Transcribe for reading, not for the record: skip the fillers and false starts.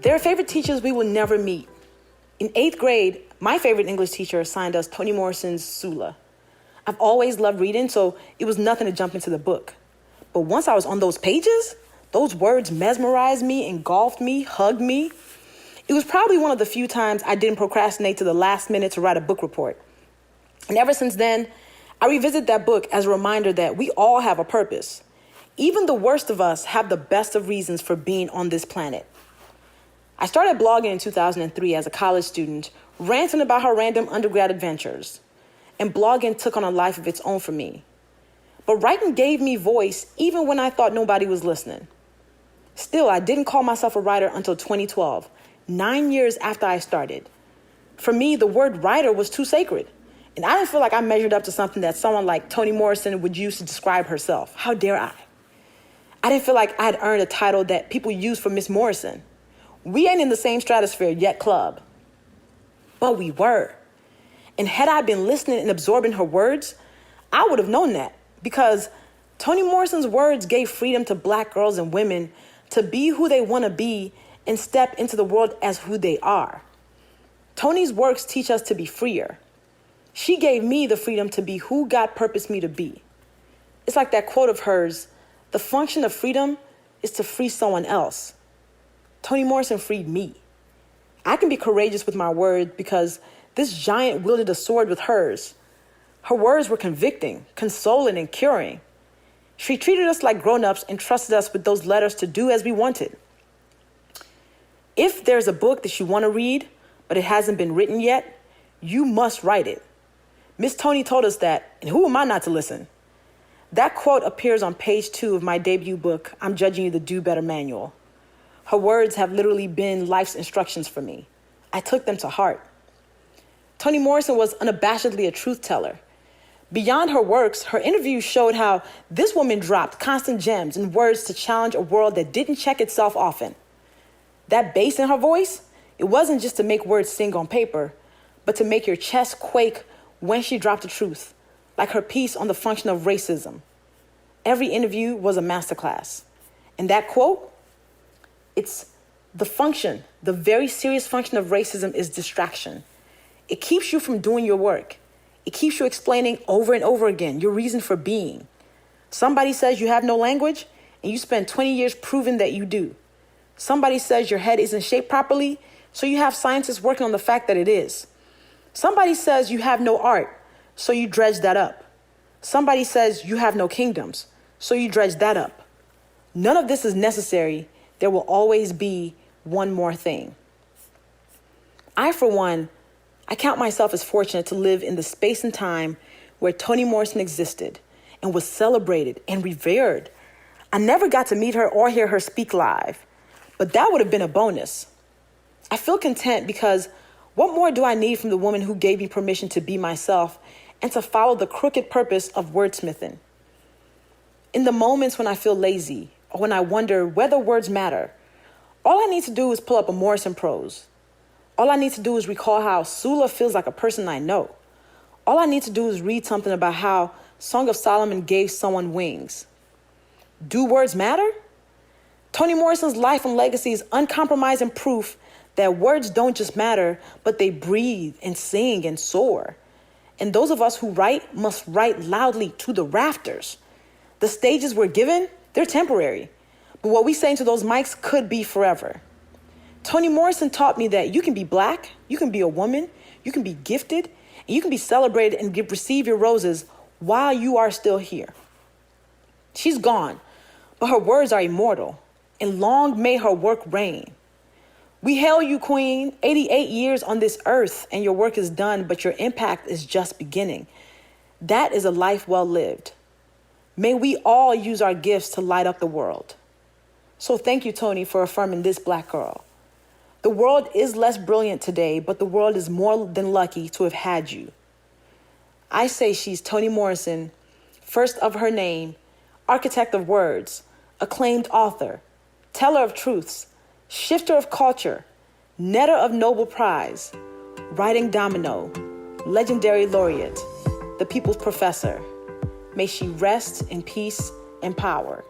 There are favorite teachers we will never meet. In 8th grade, my favorite English teacher assigned us Toni Morrison's Sula. I've always loved reading, so it was nothing to jump into the book. But once I was on those pages, those words mesmerized me, engulfed me, hugged me. It was probably one of the few times I didn't procrastinate to the last minute to write a book report. And ever since then, I revisit that book as a reminder that we all have a purpose. Even the worst of us have the best of reasons for being on this planet. I started blogging in 2003 as a college student, ranting about her random undergrad adventures. And blogging took on a life of its own for me. But writing gave me voice even when I thought nobody was listening. Still, I didn't call myself a writer until 2012, 9 years after I started. For me, the word writer was too sacred. And I didn't feel like I measured up to something that someone like Toni Morrison would use to describe herself. How dare I? I didn't feel like I had earned a title that people use for Miss Morrison. We ain't in the same stratosphere yet club. But we were. And had I been listening and absorbing her words, I would have known that. Because Toni Morrison's words gave freedom to Black girls and women to be who they want to be and step into the world as who they are. Toni's works teach us to be freer. She gave me the freedom to be who God purposed me to be. It's like that quote of hers, the function of freedom is to free someone else. Toni Morrison freed me. I can be courageous with my words because this giant wielded a sword with hers. Her words were convicting, consoling, and curing. She treated us like grown-ups and trusted us with those letters to do as we wanted. If there's a book that you want to read, but it hasn't been written yet, you must write it. Miss Toni told us that, and who am I not to listen? That quote appears on page 2 of my debut book, I'm Judging You the Do Better Manual. Her words have literally been life's instructions for me. I took them to heart. Toni Morrison was unabashedly a truth teller. Beyond her works, her interviews showed how this woman dropped constant gems and words to challenge a world that didn't check itself often. That bass in her voice, it wasn't just to make words sing on paper, but to make your chest quake when she dropped the truth, like her piece on the function of racism. Every interview was a masterclass. And that quote, it's the function, the very serious function of racism is distraction. It keeps you from doing your work. It keeps you explaining over and over again your reason for being. Somebody says you have no language, and you spend 20 years proving that you do. Somebody says your head isn't shaped properly, so you have scientists working on the fact that it is. Somebody says you have no art, so you dredge that up. Somebody says you have no kingdoms, so you dredge that up. None of this is necessary. There will always be one more thing. I, for one, I count myself as fortunate to live in the space and time where Toni Morrison existed and was celebrated and revered. I never got to meet her or hear her speak live, but that would have been a bonus. I feel content because what more do I need from the woman who gave me permission to be myself and to follow the crooked purpose of wordsmithing? In the moments when I feel lazy or when I wonder whether words matter, all I need to do is pull up a Morrison prose. All I need to do is recall how Sula feels like a person I know. All I need to do is read something about how Song of Solomon gave someone wings. Do words matter? Toni Morrison's life and legacy is uncompromising proof that words don't just matter, but they breathe and sing and soar. And those of us who write must write loudly to the rafters. The stages we're given, they're temporary. But what we say into those mics could be forever. Toni Morrison taught me that you can be Black, you can be a woman, you can be gifted, and you can be celebrated and receive your roses while you are still here. She's gone, but her words are immortal, and long may her work reign. We hail you, Queen, 88 years on this earth, and your work is done, but your impact is just beginning. That is a life well lived. May we all use our gifts to light up the world. So thank you, Toni, for affirming this Black girl. The world is less brilliant today, but the world is more than lucky to have had you. I say she's Toni Morrison, first of her name, architect of words, acclaimed author, teller of truths, shifter of culture, netter of Nobel Prize, writing Domino, legendary laureate, the people's professor. May she rest in peace and power.